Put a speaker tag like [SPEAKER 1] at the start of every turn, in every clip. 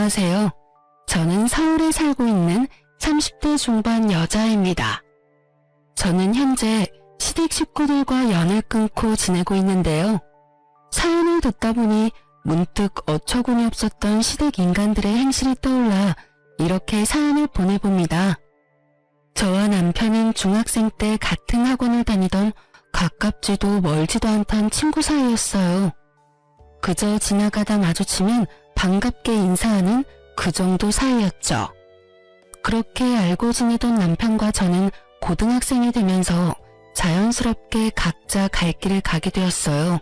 [SPEAKER 1] 안녕하세요. 저는 서울에 살고 있는 30대 중반 여자입니다. 저는 현재 시댁 식구들과 연을 끊고 지내고 있는데요. 사연을 듣다 보니 문득 어처구니 없었던 시댁 인간들의 행실이 떠올라 이렇게 사연을 보내봅니다. 저와 남편은 중학생 때 같은 학원을 다니던 가깝지도 멀지도 않던 친구 사이였어요. 그저 지나가다 마주치면 반갑게 인사하는 그 정도 사이였죠. 그렇게 알고 지내던 남편과 저는 고등학생이 되면서 자연스럽게 각자 갈 길을 가게 되었어요.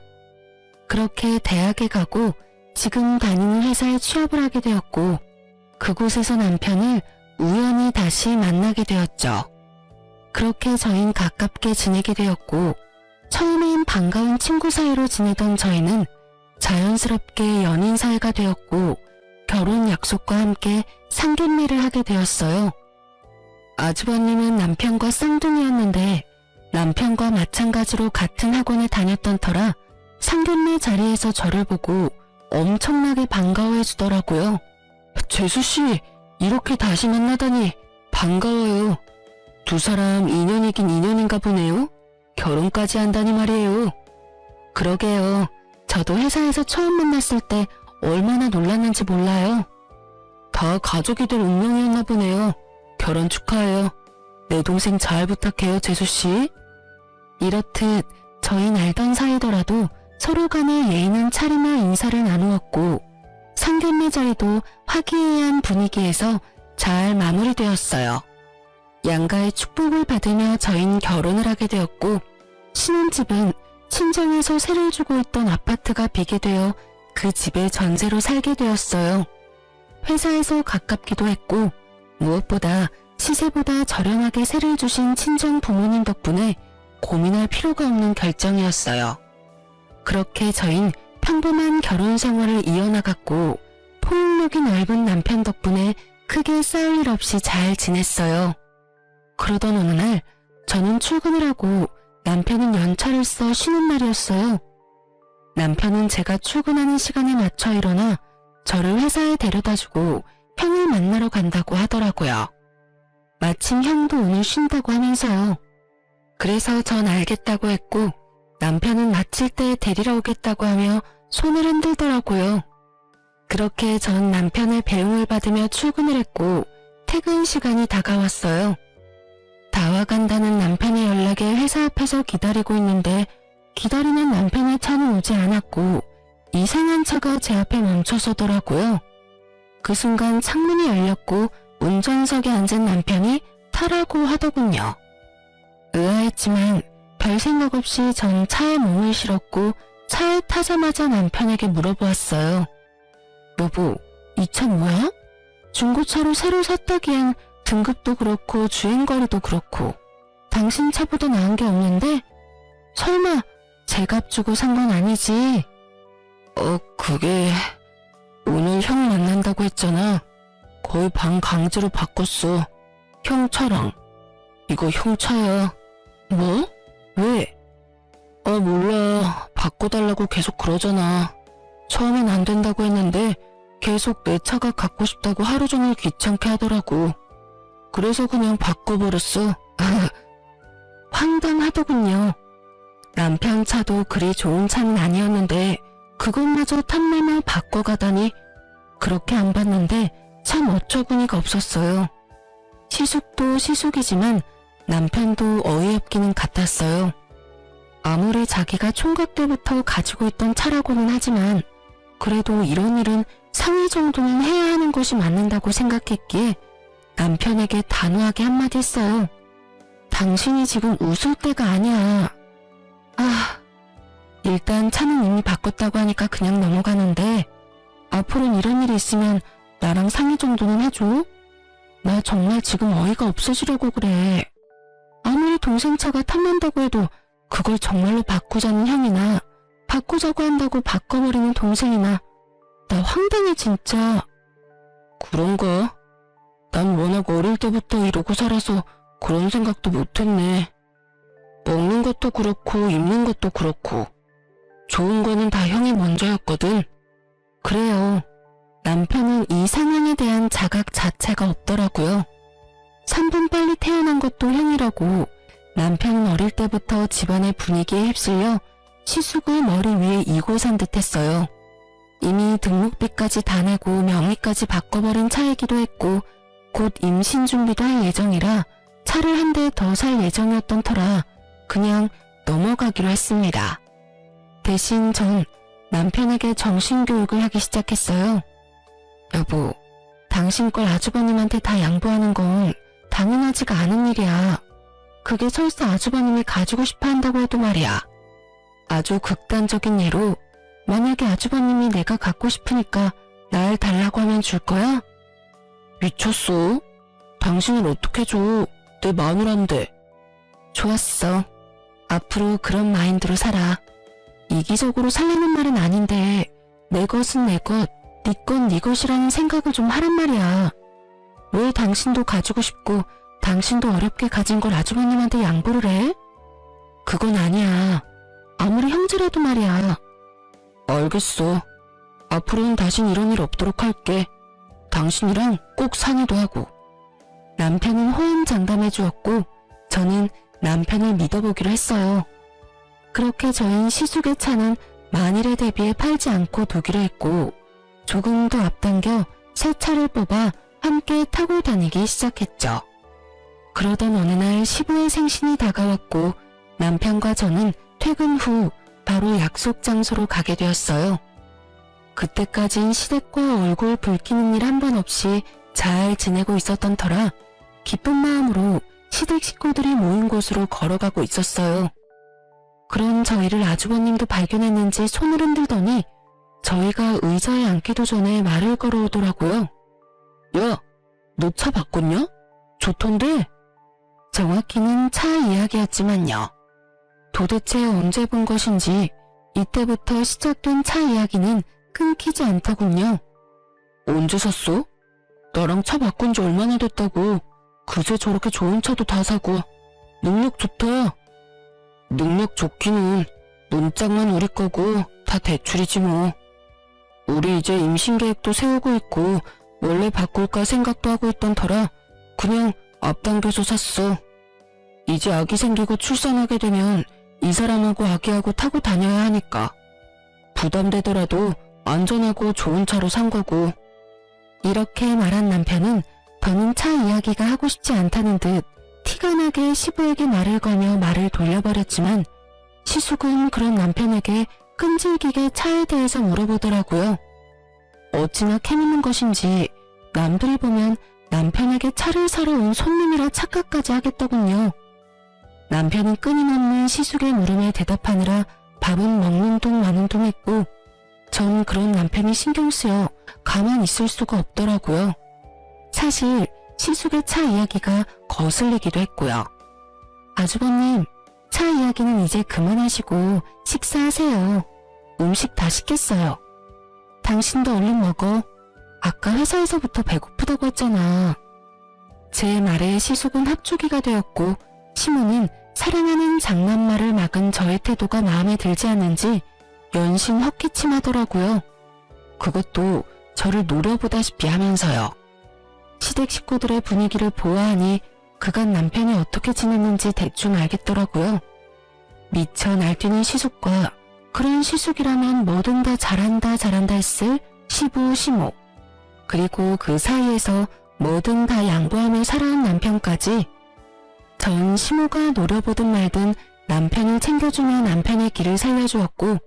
[SPEAKER 1] 그렇게 대학에 가고 지금 다니는 회사에 취업을 하게 되었고 그곳에서 남편을 우연히 다시 만나게 되었죠. 그렇게 저희는 가깝게 지내게 되었고 처음엔 반가운 친구 사이로 지내던 저희는 자연스럽게 연인 사이가 되었고 결혼 약속과 함께 상견례를 하게 되었어요. 아주버님은 남편과 쌍둥이였는데 남편과 마찬가지로 같은 학원에 다녔던 터라 상견례 자리에서 저를 보고 엄청나게 반가워해 주더라고요. 재수씨, 이렇게 다시 만나다니 반가워요. 두 사람 인연이긴 인연인가 보네요. 결혼까지 한다니 말이에요. 그러게요. 저도 회사에서 처음 만났을 때 얼마나 놀랐는지 몰라요. 다 가족이 될 운명이었나 보네요. 결혼 축하해요. 내 동생 잘 부탁해요, 재수씨. 이렇듯 저희는 알던 사이더라도 서로 간에 예의는 차리며 인사를 나누었고 상견례 자리도 화기애애한 분위기에서 잘 마무리되었어요. 양가의 축복을 받으며 저희는 결혼을 하게 되었고 신혼집은 친정에서 세를 주고 있던 아파트가 비게 되어 그 집에 전세로 살게 되었어요. 회사에서 가깝기도 했고 무엇보다 시세보다 저렴하게 세를 주신 친정 부모님 덕분에 고민할 필요가 없는 결정이었어요. 그렇게 저희는 평범한 결혼 생활을 이어나갔고 포용력이 넓은 남편 덕분에 크게 싸울 일 없이 잘 지냈어요. 그러던 어느 날 저는 출근을 하고 남편은 연차를 써 쉬는 날이었어요. 남편은 제가 출근하는 시간에 맞춰 일어나 저를 회사에 데려다주고 형을 만나러 간다고 하더라고요. 마침 형도 오늘 쉰다고 하면서요. 그래서 전 알겠다고 했고 남편은 마칠 때 데리러 오겠다고 하며 손을 흔들더라고요. 그렇게 전 남편의 배웅을 받으며 출근을 했고 퇴근 시간이 다가왔어요. 다 와간다는 남편의 연락에 회사 앞에서 기다리고 있는데 기다리는 남편의 차는 오지 않았고 이상한 차가 제 앞에 멈춰서더라고요. 그 순간 창문이 열렸고 운전석에 앉은 남편이 타라고 하더군요. 의아했지만 별 생각 없이 전 차에 몸을 실었고 차에 타자마자 남편에게 물어보았어요. 여보, 이 차 뭐야? 중고차로 새로 샀다기엔 등급도 그렇고 주행거리도 그렇고 당신 차보다 나은 게 없는데? 설마 제 값 주고 산 건 아니지? 그게 오늘 형 만난다고 했잖아. 거의 반 강제로 바꿨어. 형 차랑. 이거 형 차야. 뭐? 왜? 몰라. 바꿔달라고 계속 그러잖아. 처음엔 안 된다고 했는데 계속 내 차가 갖고 싶다고 하루 종일 귀찮게 하더라고. 그래서 그냥 바꿔버렸어. 황당하더군요. 남편 차도 그리 좋은 차는 아니었는데 그것마저 탐내며 바꿔가다니 그렇게 안 봤는데 참 어처구니가 없었어요. 시숙도 시숙이지만 남편도 어이없기는 같았어요. 아무리 자기가 총각 때부터 가지고 있던 차라고는 하지만 그래도 이런 일은 상의 정도는 해야 하는 것이 맞는다고 생각했기에 남편에게 단호하게 한마디 했어요. 당신이 지금 웃을 때가 아니야. 일단 차는 이미 바꿨다고 하니까 그냥 넘어가는데 앞으로는 이런 일이 있으면 나랑 상의 정도는 해줘? 나 정말 지금 어이가 없어지려고 그래. 아무리 동생 차가 탐난다고 해도 그걸 정말로 바꾸자는 형이나 바꾸자고 한다고 바꿔버리는 동생이나 나 황당해 진짜. 그런가? 난 워낙 어릴 때부터 이러고 살아서 그런 생각도 못했네. 먹는 것도 그렇고 입는 것도 그렇고 좋은 거는 다 형이 먼저였거든. 그래요. 남편은 이 상황 형에 대한 자각 자체가 없더라고요. 3분 빨리 태어난 것도 형이라고 남편은 어릴 때부터 집안의 분위기에 휩쓸려 시숙을 머리 위에 이고 산 듯했어요. 이미 등록비까지 다 내고 명의까지 바꿔버린 차이기도 했고 곧 임신 준비도 할 예정이라 차를 한 대 더 살 예정이었던 터라 그냥 넘어가기로 했습니다. 대신 전 남편에게 정신교육을 하기 시작했어요. 여보, 당신 걸 아주버님한테 다 양보하는 건 당연하지가 않은 일이야. 그게 설사 아주버님이 가지고 싶어 한다고 해도 말이야. 아주 극단적인 예로 만약에 아주버님이 내가 갖고 싶으니까 날 달라고 하면 줄 거야? 미쳤어? 당신을 어떻게 줘? 내 마누라인데. 좋았어. 앞으로 그런 마인드로 살아. 이기적으로 살라는 말은 아닌데 내 것은 내 것, 네 건 네 것이라는 생각을 좀 하란 말이야. 왜 당신도 가지고 싶고 당신도 어렵게 가진 걸 아주버님한테 양보를 해? 그건 아니야. 아무리 형제라도 말이야. 알겠어. 앞으로는 다신 이런 일 없도록 할게. 당신이랑 꼭 상의도 하고. 남편은 호언장담해 주었고 저는 남편을 믿어보기로 했어요. 그렇게 저희는 시숙의 차는 만일에 대비해 팔지 않고 두기로 했고 조금 더 앞당겨 새 차를 뽑아 함께 타고 다니기 시작했죠. 그러던 어느 날 시부의 생신이 다가왔고 남편과 저는 퇴근 후 바로 약속 장소로 가게 되었어요. 그때까진 시댁과 얼굴 붉히는 일 한 번 없이 잘 지내고 있었던 터라 기쁜 마음으로 시댁 식구들이 모인 곳으로 걸어가고 있었어요. 그런 저희를 아주버님도 발견했는지 손을 흔들더니 저희가 의자에 앉기도 전에 말을 걸어오더라고요. 야, 너 차 바꿨냐? 좋던데? 정확히는 차 이야기였지만요. 도대체 언제 본 것인지 이때부터 시작된 차 이야기는 끊기지 않더군요. 언제 샀어? 나랑 차 바꾼 지 얼마나 됐다고. 그제 저렇게 좋은 차도 다 사고. 능력 좋다. 능력 좋기는 논짝만 우리 거고 다 대출이지 뭐. 우리 이제 임신 계획도 세우고 있고 원래 바꿀까 생각도 하고 있던 터라 그냥 앞당겨서 샀어. 이제 아기 생기고 출산하게 되면 이 사람하고 아기하고 타고 다녀야 하니까 부담되더라도 안전하고 좋은 차로 산 거고. 이렇게 말한 남편은 더는 차 이야기가 하고 싶지 않다는 듯 티가 나게 시부에게 말을 걸며 말을 돌려버렸지만 시숙은 그런 남편에게 끈질기게 차에 대해서 물어보더라고요. 어찌나 캐묻는 것인지 남들이 보면 남편에게 차를 사러 온 손님이라 착각까지 하겠더군요. 남편은 끊임없는 시숙의 물음에 대답하느라 밥은 먹는 둥 마는 둥 했고 전 그런 남편이 신경 쓰여 가만히 있을 수가 없더라고요. 사실 시숙의 차 이야기가 거슬리기도 했고요. 아주버님, 차 이야기는 이제 그만하시고 식사하세요. 음식 다 시켰어요. 당신도 얼른 먹어. 아까 회사에서부터 배고프다고 했잖아. 제 말에 시숙은 합주기가 되었고 시모는 사랑하는 장난말을 막은 저의 태도가 마음에 들지 않는지 연신 헛기침하더라고요. 그것도 저를 노려보다시피 하면서요. 시댁 식구들의 분위기를 보아하니 그간 남편이 어떻게 지냈는지 대충 알겠더라고요. 미쳐 날뛰는 시숙과 그런 시숙이라면 뭐든 다 잘한다 했을 시부 시모, 그리고 그 사이에서 뭐든 다 양보하며 살아온 남편까지. 전 시모가 노려보든 말든 남편을 챙겨주며 남편의 길을 살려주었고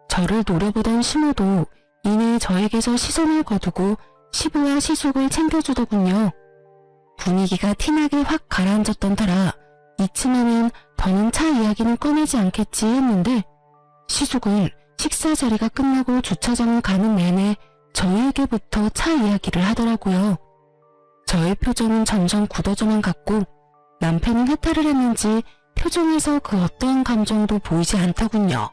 [SPEAKER 1] 저를 노려보던 시모도 이내 저에게서 시선을 거두고 시부와 시숙을 챙겨주더군요. 분위기가 티나게 확 가라앉았던 터라 이쯤 하면 더는 차 이야기는 꺼내지 않겠지 했는데 시숙은 식사 자리가 끝나고 주차장을 가는 내내 저에게부터 차 이야기를 하더라고요. 저의 표정은 점점 굳어져만 갔고 남편은 해탈을 했는지 표정에서 그 어떠한 감정도 보이지 않더군요.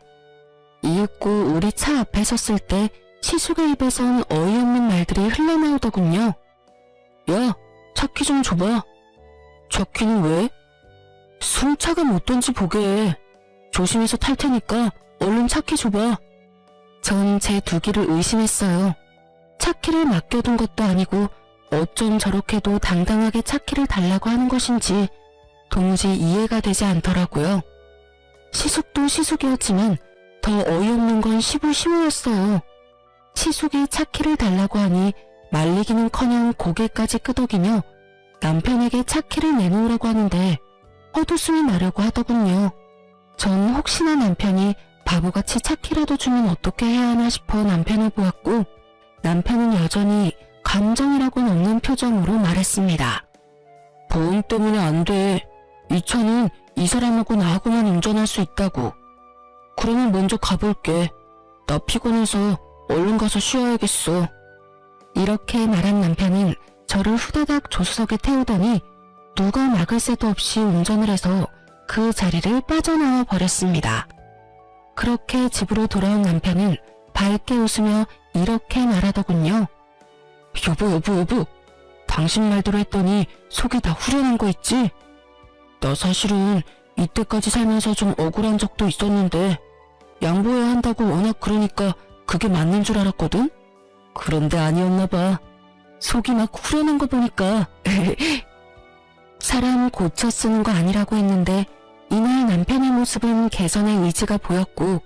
[SPEAKER 1] 이윽고 우리 차 앞에 섰을 때 시숙의 입에선 어이없는 말들이 흘러나오더군요. 야, 차키 좀 줘봐. 차키는 왜? 승차가 못 던지 보게. 조심해서 탈 테니까 얼른 차키 줘봐. 전 제 두기를 의심했어요. 차키를 맡겨둔 것도 아니고 어쩜 저렇게도 당당하게 차키를 달라고 하는 것인지 도무지 이해가 되지 않더라고요. 시숙도 시숙이었지만 더 어이없는 건 시부시모였어요. 시숙이 차키를 달라고 하니 말리기는커녕 고개까지 끄덕이며 남편에게 차키를 내놓으라고 하는데 헛웃음이 나려고 하더군요. 전 혹시나 남편이 바보같이 차키라도 주면 어떻게 해야 하나 싶어 남편을 보았고 남편은 여전히 감정이라고는 없는 표정으로 말했습니다. 보험 때문에 안 돼. 이 차는 이 사람하고 나하고만 운전할 수 있다고. 그러면 먼저 가볼게. 나 피곤해서 얼른 가서 쉬어야겠어. 이렇게 말한 남편은 저를 후다닥 조수석에 태우더니 누가 막을 새도 없이 운전을 해서 그 자리를 빠져나와 버렸습니다. 그렇게 집으로 돌아온 남편은 밝게 웃으며 이렇게 말하더군요. 여보. 당신 말대로 했더니 속이 다 후련한 거 있지? 나 사실은 이때까지 살면서 좀 억울한 적도 있었는데 양보해야 한다고 워낙 그러니까 그게 맞는 줄 알았거든? 그런데 아니었나 봐. 속이 막 후련한 거 보니까 사람 고쳐 쓰는 거 아니라고 했는데 이날 남편의 모습은 개선의 의지가 보였고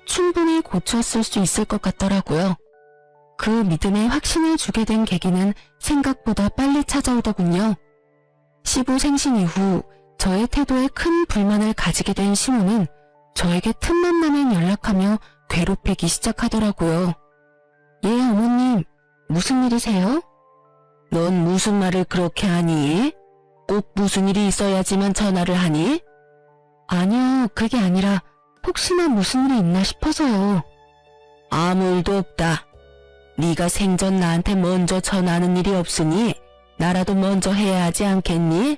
[SPEAKER 1] 충분히 고쳤을 수 있을 것 같더라고요. 그 믿음에 확신을 주게 된 계기는 생각보다 빨리 찾아오더군요. 시부 생신 이후 저의 태도에 큰 불만을 가지게 된 시모는 저에게 틈만 나면 연락하며 괴롭히기 시작하더라고요. 예, 어머님, 무슨 일이세요? 넌 무슨 말을 그렇게 하니? 꼭 무슨 일이 있어야지만 전화를 하니? 아니요, 그게 아니라 혹시나 무슨 일이 있나 싶어서요. 아무 일도 없다. 네가 생전 나한테 먼저 전화하는 일이 없으니 나라도 먼저 해야 하지 않겠니?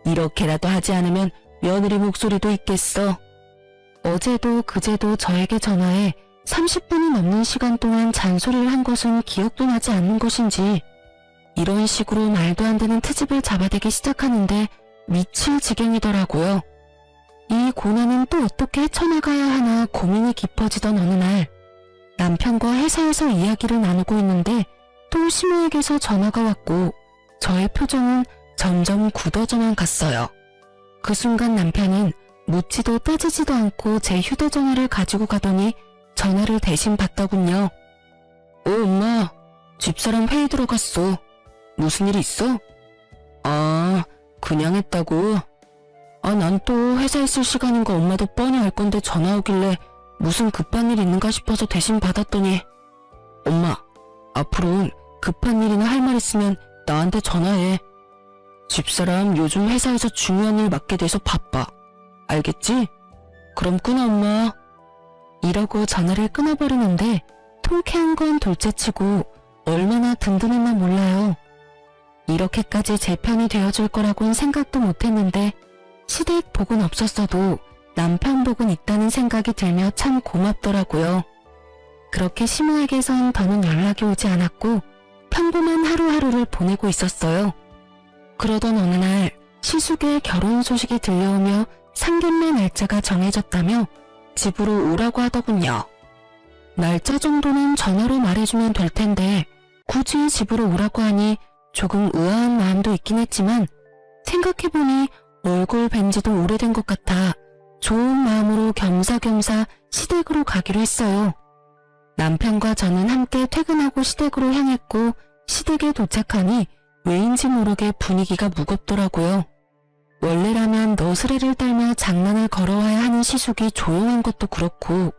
[SPEAKER 1] 이렇게라도 하지 않으면 며느리 목소리도 있겠어. 어제도 그제도 저에게 전화해 30분이 넘는 시간 동안 잔소리를 한 것은 기억도 나지 않는 것인지 이런 식으로 말도 안 되는 트집을 잡아대기 시작하는데 미칠 지경이더라고요. 이 고난은 또 어떻게 헤쳐나가야 하나 고민이 깊어지던 어느 날 남편과 회사에서 이야기를 나누고 있는데 또 시모에게서 전화가 왔고 저의 표정은 점점 굳어져만 갔어요. 그 순간 남편은 묻지도 따지지도 않고 제 휴대전화를 가지고 가더니 전화를 대신 받더군요. 엄마, 집사람 회의 들어갔어. 무슨 일 있어? 아, 그냥 했다고? 난 또 회사 있을 시간인 거 엄마도 뻔히 알 건데 전화 오길래 무슨 급한 일 있는가 싶어서 대신 받았더니 엄마, 앞으로는 급한 일이나 할 말 있으면 나한테 전화해. 집사람 요즘 회사에서 중요한 일 맡게 돼서 바빠. 알겠지? 그럼 끊어 엄마. 이러고 전화를 끊어버리는데 통쾌한 건 둘째치고 얼마나 든든했나 몰라요. 이렇게까지 제 편이 되어줄 거라고는 생각도 못했는데 시댁 복은 없었어도 남편 복은 있다는 생각이 들며 참 고맙더라고요. 그렇게 시모에게선 더는 연락이 오지 않았고 평범한 하루하루를 보내고 있었어요. 그러던 어느 날 시숙의 결혼 소식이 들려오며 상견례 날짜가 정해졌다며 집으로 오라고 하더군요. 날짜 정도는 전화로 말해주면 될 텐데 굳이 집으로 오라고 하니 조금 의아한 마음도 있긴 했지만 생각해보니 얼굴 뵌 지도 오래된 것 같아 좋은 마음으로 겸사겸사 시댁으로 가기로 했어요. 남편과 저는 함께 퇴근하고 시댁으로 향했고 시댁에 도착하니 왜인지 모르게 분위기가 무겁더라고요. 원래라면 너스레를 떨며 장난을 걸어와야 하는 시숙이 조용한 것도 그렇고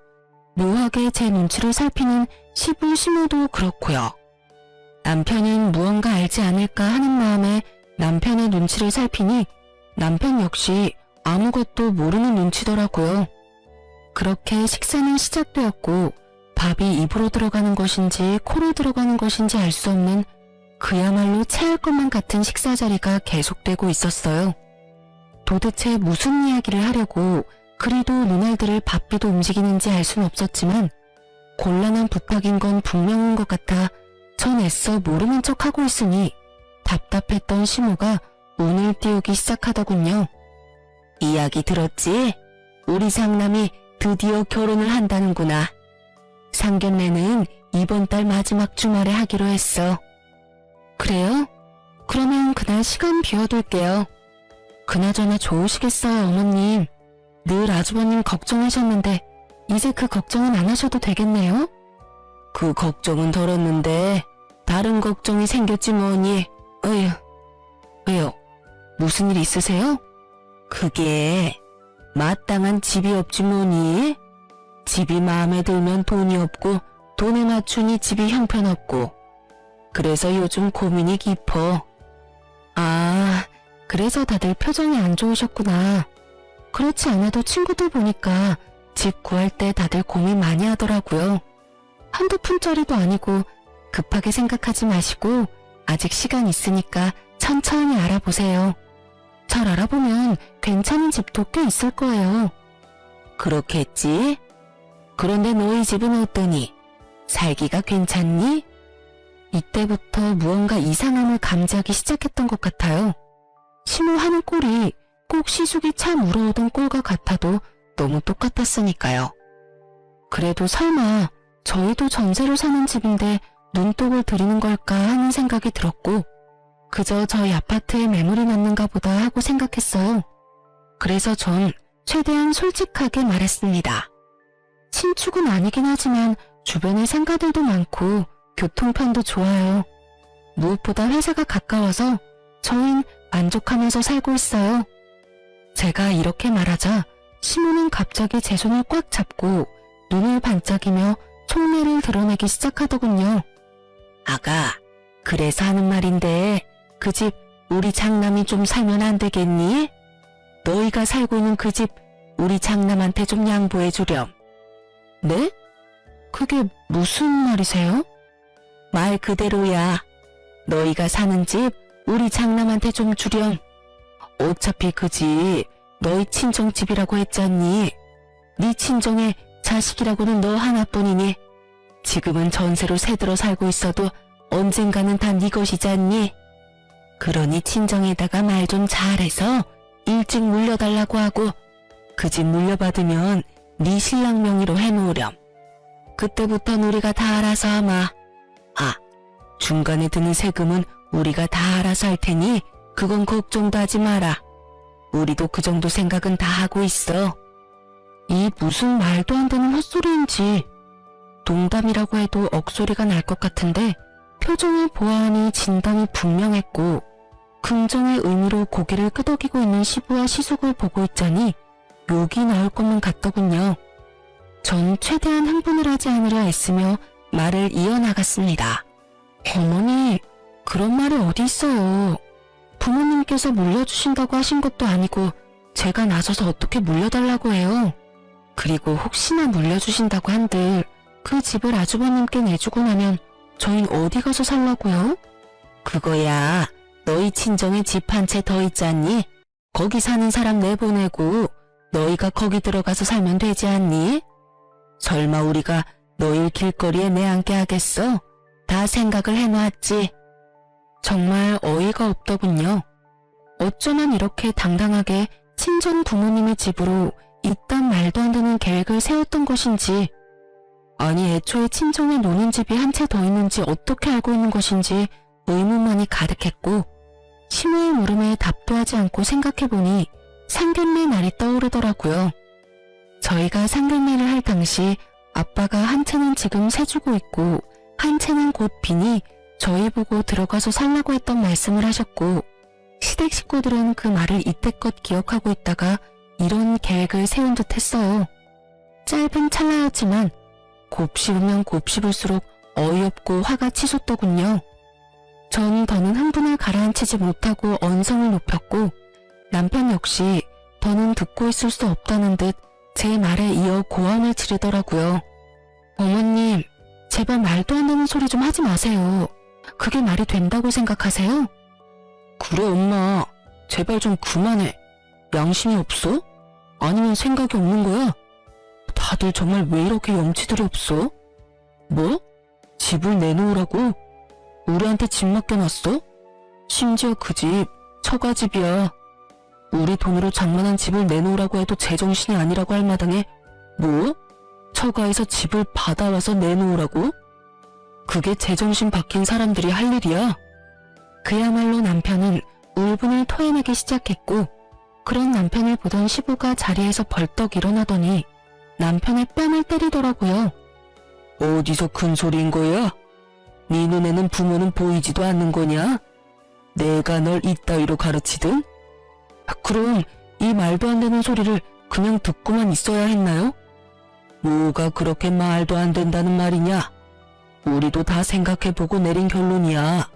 [SPEAKER 1] 묘하게 제 눈치를 살피는 시부 시모도 그렇고요. 남편은 무언가 알지 않을까 하는 마음에 남편의 눈치를 살피니 남편 역시 아무것도 모르는 눈치더라고요. 그렇게 식사는 시작되었고 밥이 입으로 들어가는 것인지 코로 들어가는 것인지 알 수 없는 그야말로 체할 것만 같은 식사 자리가 계속되고 있었어요. 도대체 무슨 이야기를 하려고 그리도 눈알들을 바삐도 움직이는지 알 수는 없었지만 곤란한 부탁인 건 분명한 것 같아 전 애써 모르는 척하고 있으니 답답했던 시모가 운을 띄우기 시작하더군요. 이야기 들었지? 우리 상남이 드디어 결혼을 한다는구나. 상견례는 이번 달 마지막 주말에 하기로 했어. 그래요? 그러면 그날 시간 비워둘게요. 그나저나 좋으시겠어요, 어머님. 늘 아주버님 걱정하셨는데 이제 그 걱정은 안 하셔도 되겠네요? 그 걱정은 덜었는데 다른 걱정이 생겼지 뭐니. 어휴. 왜요? 무슨 일 있으세요? 그게 마땅한 집이 없지 뭐니? 집이 마음에 들면 돈이 없고 돈에 맞추니 집이 형편없고 그래서 요즘 고민이 깊어. 아, 그래서 다들 표정이 안 좋으셨구나. 그렇지 않아도 친구들 보니까 집 구할 때 다들 고민 많이 하더라고요. 한두 푼짜리도 아니고 급하게 생각하지 마시고 아직 시간 있으니까 천천히 알아보세요. 잘 알아보면 괜찮은 집도 꽤 있을 거예요. 그렇겠지? 그런데 너희 집은 어떠니? 살기가 괜찮니? 이때부터 무언가 이상함을 감지하기 시작했던 것 같아요. 심호하는 꼴이 꼭 시숙이 차 물어오던 꼴과 같아도 너무 똑같았으니까요. 그래도 설마 저희도 전세로 사는 집인데 눈독을 들이는 걸까 하는 생각이 들었고 그저 저희 아파트에 매물이 났는가 보다 하고 생각했어요. 그래서 전 최대한 솔직하게 말했습니다. 신축은 아니긴 하지만 주변에 상가들도 많고 교통편도 좋아요. 무엇보다 회사가 가까워서 저흰 만족하면서 살고 있어요. 제가 이렇게 말하자 시모는 갑자기 제 손을 꽉 잡고 눈을 반짝이며 속내를 드러내기 시작하더군요. 아가, 그래서 하는 말인데 그 집 우리 장남이 좀 살면 안 되겠니? 너희가 살고 있는 그 집 우리 장남한테 좀 양보해 주렴. 네? 그게 무슨 말이세요? 말 그대로야. 너희가 사는 집 우리 장남한테 좀 주렴. 어차피 그 집 너희 친정집이라고 했잖니. 네 친정의 자식이라고는 너 하나뿐이니 지금은 전세로 새들어 살고 있어도 언젠가는 다 네 것이잖니. 그러니 친정에다가 말 좀 잘해서 일찍 물려달라고 하고 그 집 물려받으면 네 신랑 명의로 해놓으렴. 그때부턴 우리가 다 알아서 하마. 아, 중간에 드는 세금은 우리가 다 알아서 할 테니 그건 걱정도 하지 마라. 우리도 그 정도 생각은 다 하고 있어. 이 무슨 말도 안 되는 헛소리인지 농담이라고 해도 억소리가 날 것 같은데 표정을 보아하니 진담이 분명했고 긍정의 의미로 고개를 끄덕이고 있는 시부와 시숙을 보고 있자니 욕이 나올 것만 같더군요. 전 최대한 흥분을 하지 않으려 애쓰며 말을 이어나갔습니다. 어머니, 그런 말이 어디 있어요. 부모님께서 물려주신다고 하신 것도 아니고 제가 나서서 어떻게 물려달라고 해요. 그리고 혹시나 물려주신다고 한들 그 집을 아주버님께 내주고 나면 저흰 어디 가서 살라고요? 그거야 너희 친정에 집 한 채 더 있잖니? 거기 사는 사람 내보내고 너희가 거기 들어가서 살면 되지 않니? 설마 우리가 너희 길거리에 내앉게 하겠어? 다 생각을 해놨지. 정말 어이가 없더군요. 어쩌면 이렇게 당당하게 친정 부모님의 집으로 이딴 말도 안 되는 계획을 세웠던 것인지 아니 애초에 친정에 노는 집이 한 채 더 있는지 어떻게 알고 있는 것인지 의문만이 가득했고 시모의 물음에 답도 하지 않고 생각해보니 상견례 날이 떠오르더라고요. 저희가 상견례를 할 당시 아빠가 한 채는 지금 세주고 있고 한 채는 곧 비니 저희 보고 들어가서 살라고 했던 말씀을 하셨고 시댁 식구들은 그 말을 이때껏 기억하고 있다가 이런 계획을 세운 듯 했어요. 짧은 찰나였지만 곱씹으면 곱씹을수록 어이없고 화가 치솟더군요. 전 더는 흥분을 가라앉히지 못하고 언성을 높였고 남편 역시 더는 듣고 있을 수 없다는 듯 제 말에 이어 고함을 지르더라고요. 어머님, 제발 말도 안 되는 소리 좀 하지 마세요. 그게 말이 된다고 생각하세요? 그래 엄마, 제발 좀 그만해. 양심이 없어? 아니면 생각이 없는 거야? 다들 정말 왜 이렇게 염치들이 없어? 뭐? 집을 내놓으라고? 우리한테 집 맡겨놨어? 심지어 그 집 처가집이야. 우리 돈으로 장만한 집을 내놓으라고 해도 제정신이 아니라고 할 마당에 뭐? 처가에서 집을 받아와서 내놓으라고? 그게 제정신 박힌 사람들이 할 일이야? 그야말로 남편은 울분을 토해내기 시작했고, 그런 남편을 보던 시부가 자리에서 벌떡 일어나더니 남편의 뺨을 때리더라고요. 어디서 큰 소리인 거야? 네 눈에는 부모는 보이지도 않는 거냐? 내가 널 이따위로 가르치든? 그럼 이 말도 안 되는 소리를 그냥 듣고만 있어야 했나요? 뭐가 그렇게 말도 안 된다는 말이냐? 우리도 다 생각해보고 내린 결론이야.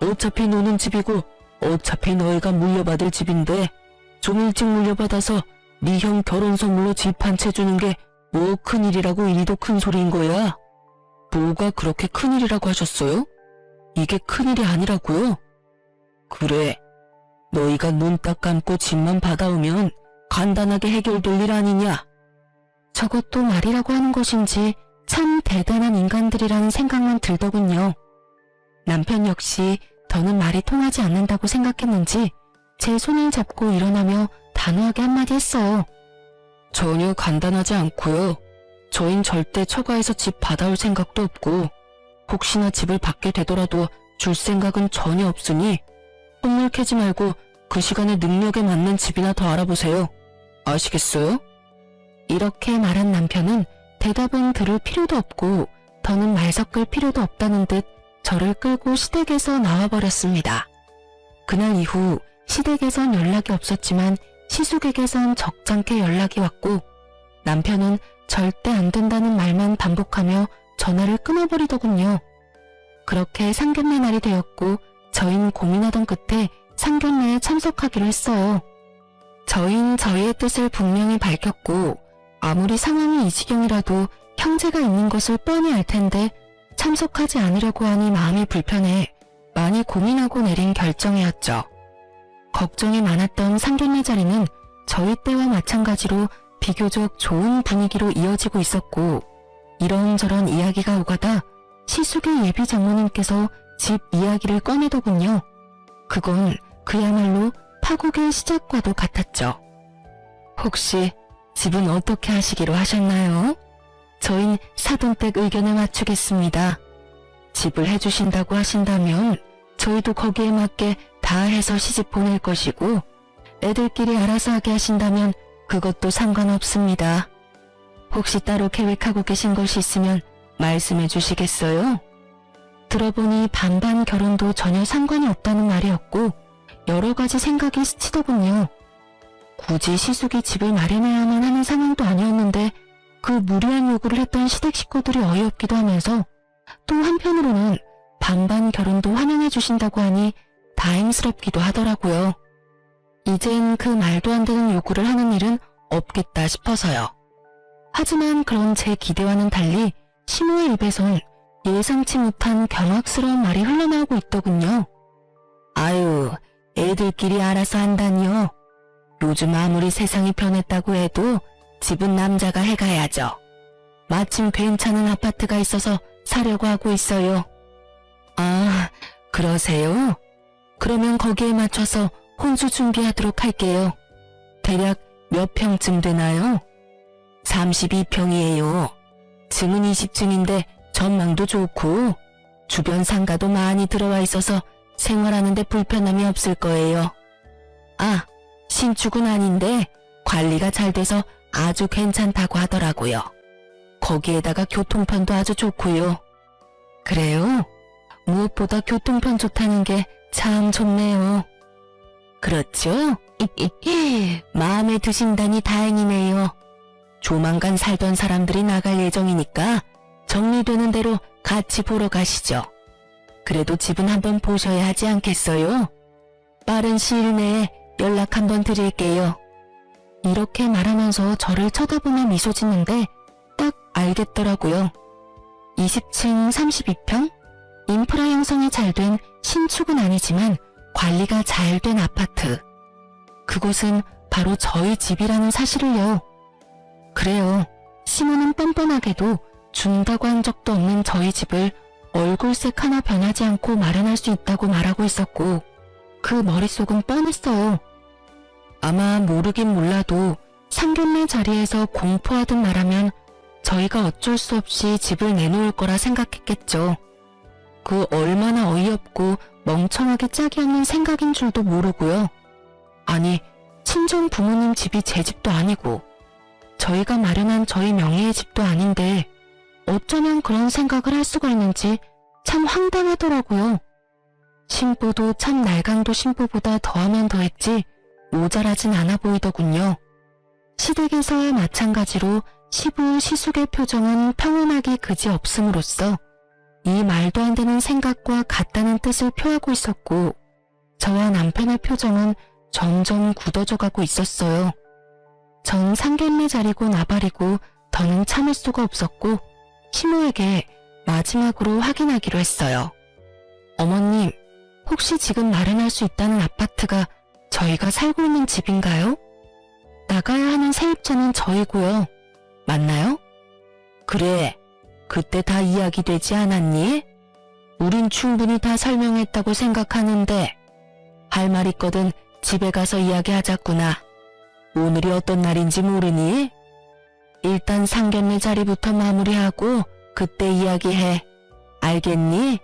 [SPEAKER 1] 어차피 노는 집이고 어차피 너희가 물려받을 집인데 좀 일찍 물려받아서 네 형 결혼 선물로 집 한 채 주는 게 뭐 큰일이라고 이리도 큰 소리인 거야? 뭐가 그렇게 큰일이라고 하셨어요? 이게 큰일이 아니라고요? 그래, 너희가 눈 딱 감고 집만 받아오면 간단하게 해결될 일 아니냐? 저것도 말이라고 하는 것인지 참 대단한 인간들이라는 생각만 들더군요. 남편 역시 더는 말이 통하지 않는다고 생각했는지 제 손을 잡고 일어나며 단호하게 한마디 했어요. 전혀 간단하지 않고요. 저흰 절대 처가에서 집 받아올 생각도 없고 혹시나 집을 받게 되더라도 줄 생각은 전혀 없으니 헛물 캐지 말고 그 시간에 능력에 맞는 집이나 더 알아보세요. 아시겠어요? 이렇게 말한 남편은 대답은 들을 필요도 없고 더는 말 섞을 필요도 없다는 듯 저를 끌고 시댁에서 나와버렸습니다. 그날 이후 시댁에선 연락이 없었지만 시숙에게선 적잖게 연락이 왔고 남편은 절대 안 된다는 말만 반복하며 전화를 끊어버리더군요. 그렇게 상견례 날이 되었고 저희는 고민하던 끝에 상견례에 참석하기로 했어요. 저희는 저희의 뜻을 분명히 밝혔고 아무리 상황이 이 지경이라도 형제가 있는 것을 뻔히 알 텐데 참석하지 않으려고 하니 마음이 불편해 많이 고민하고 내린 결정이었죠. 걱정이 많았던 상견례 자리는 저희 때와 마찬가지로 비교적 좋은 분위기로 이어지고 있었고 이런저런 이야기가 오가다 시숙의 예비 장모님께서 집 이야기를 꺼내더군요. 그건 그야말로 파국의 시작과도 같았죠. 혹시 집은 어떻게 하시기로 하셨나요? 저흰 사돈댁 의견에 맞추겠습니다. 집을 해주신다고 하신다면 저희도 거기에 맞게 다 해서 시집 보낼 것이고 애들끼리 알아서 하게 하신다면 그것도 상관없습니다. 혹시 따로 계획하고 계신 것이 있으면 말씀해 주시겠어요? 들어보니 반반 결혼도 전혀 상관이 없다는 말이었고 여러 가지 생각이 스치더군요. 굳이 시숙이 집을 마련해야만 하는 상황도 아니었는데 그 무리한 요구를 했던 시댁 식구들이 어이없기도 하면서 또 한편으로는 반반 결혼도 환영해 주신다고 하니 다행스럽기도 하더라고요. 이젠 그 말도 안 되는 요구를 하는 일은 없겠다 싶어서요. 하지만 그런 제 기대와는 달리 시모의 입에선 예상치 못한 경악스러운 말이 흘러나오고 있더군요. 아유, 애들끼리 알아서 한다니요. 요즘 아무리 세상이 변했다고 해도 집은 남자가 해가야죠. 마침 괜찮은 아파트가 있어서 사려고 하고 있어요. 아, 그러세요? 그러면 거기에 맞춰서 혼수 준비하도록 할게요. 대략 몇 평쯤 되나요? 32평이에요. 층은 20층인데 전망도 좋고 주변 상가도 많이 들어와 있어서 생활하는데 불편함이 없을 거예요. 아, 신축은 아닌데 관리가 잘 돼서 아주 괜찮다고 하더라고요. 거기에다가 교통편도 아주 좋고요. 그래요? 무엇보다 교통편 좋다는 게 참 좋네요. 그렇죠? 마음에 드신다니 다행이네요. 조만간 살던 사람들이 나갈 예정이니까 정리되는 대로 같이 보러 가시죠. 그래도 집은 한번 보셔야 하지 않겠어요? 빠른 시일 내에 연락 한번 드릴게요. 이렇게 말하면서 저를 쳐다보며 미소 짓는데 딱 알겠더라고요. 20층 32평? 인프라 형성이 잘 된 신축은 아니지만 관리가 잘 된 아파트. 그곳은 바로 저희 집이라는 사실을요. 그래요. 시모는 뻔뻔하게도 준다고 한 적도 없는 저희 집을 얼굴색 하나 변하지 않고 마련할 수 있다고 말하고 있었고 그 머릿속은 뻔했어요. 아마 모르긴 몰라도 상견례 자리에서 공포하듯 말하면 저희가 어쩔 수 없이 집을 내놓을 거라 생각했겠죠. 그 얼마나 어이없고 멍청하게 짝이 없는 생각인 줄도 모르고요. 아니, 친정 부모님 집이 제 집도 아니고 저희가 마련한 저희 명의의 집도 아닌데 어쩌면 그런 생각을 할 수가 있는지 참 황당하더라고요. 신부도 참 날강도 신부보다 더하면 더했지 모자라진 않아 보이더군요. 시댁에서의 마찬가지로 시부 시숙의 표정은 평온하기 그지없음으로써 이 말도 안 되는 생각과 같다는 뜻을 표하고 있었고 저와 남편의 표정은 점점 굳어져 가고 있었어요. 전 상견례 자리고 나발이고 더는 참을 수가 없었고 시모에게 마지막으로 확인하기로 했어요. 어머님, 혹시 지금 마련할 수 있다는 아파트가 저희가 살고 있는 집인가요? 나가야 하는 세입자는 저희고요. 맞나요? 그래, 그때 다 이야기되지 않았니? 우린 충분히 다 설명했다고 생각하는데 할 말 있거든 집에 가서 이야기하자꾸나. 오늘이 어떤 날인지 모르니? 일단 상견례 자리부터 마무리하고 그때 이야기해. 알겠니?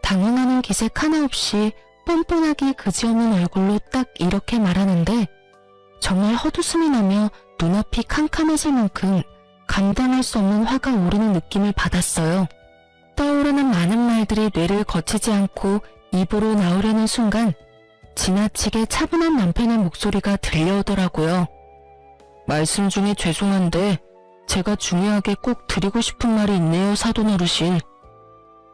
[SPEAKER 1] 당황하는 기색 하나 없이 뻔뻔하기 그지없는 얼굴로 딱 이렇게 말하는데 정말 헛웃음이 나며 눈앞이 캄캄해질 만큼 감당할 수 없는 화가 오르는 느낌을 받았어요. 떠오르는 많은 말들이 뇌를 거치지 않고 입으로 나오려는 순간 지나치게 차분한 남편의 목소리가 들려오더라고요. 말씀 중에 죄송한데 제가 중요하게 꼭 드리고 싶은 말이 있네요, 사돈 어르신.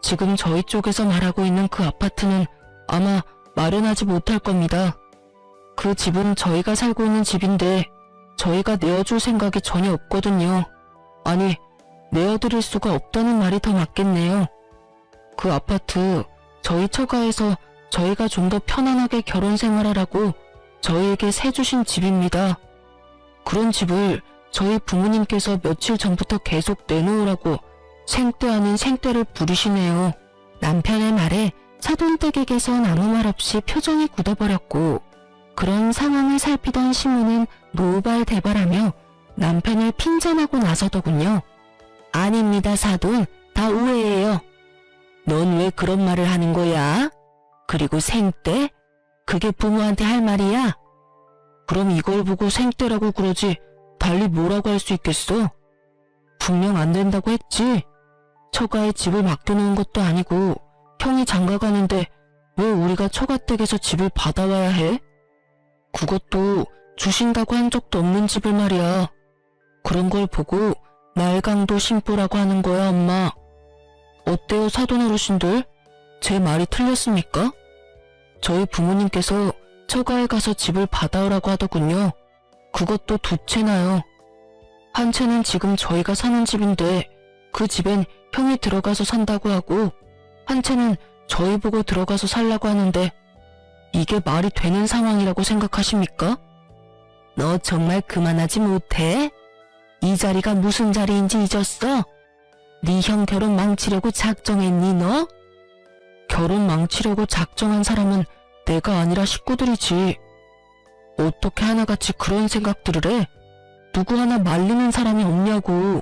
[SPEAKER 1] 지금 저희 쪽에서 말하고 있는 그 아파트는 아마 마련하지 못할 겁니다. 그 집은 저희가 살고 있는 집인데 저희가 내어줄 생각이 전혀 없거든요. 아니, 내어드릴 수가 없다는 말이 더 맞겠네요. 그 아파트 저희 처가에서 저희가 좀 더 편안하게 결혼 생활하라고 저희에게 세주신 집입니다. 그런 집을 저희 부모님께서 며칠 전부터 계속 내놓으라고 생떼 아닌 생떼를 부리시네요. 남편의 말에 사돈댁에게선 아무 말 없이 표정이 굳어버렸고 그런 상황을 살피던 시모는 노발대발하며 남편을 핀잔하고 나서더군요. 아닙니다, 사돈. 다 오해예요. 넌 왜 그런 말을 하는 거야? 그리고 생떼? 그게 부모한테 할 말이야? 그럼 이걸 보고 생떼라고 그러지 달리 뭐라고 할 수 있겠어? 분명 안 된다고 했지. 처가에 집을 맡겨놓은 것도 아니고 형이 장가가는데 왜 우리가 처가댁에서 집을 받아와야 해? 그것도 주신다고 한 적도 없는 집을 말이야. 그런 걸 보고 날강도 신부라고 하는 거야, 엄마. 어때요, 사돈 어르신들? 제 말이 틀렸습니까? 저희 부모님께서 처가에 가서 집을 받아오라고 하더군요. 그것도 두 채나요. 한 채는 지금 저희가 사는 집인데 그 집엔 형이 들어가서 산다고 하고 한 채는 저희 보고 들어가서 살라고 하는데 이게 말이 되는 상황이라고 생각하십니까? 너 정말 그만하지 못해? 이 자리가 무슨 자리인지 잊었어? 네 형 결혼 망치려고 작정했니 너? 결혼 망치려고 작정한 사람은 내가 아니라 식구들이지. 어떻게 하나같이 그런 생각들을 해? 누구 하나 말리는 사람이 없냐고.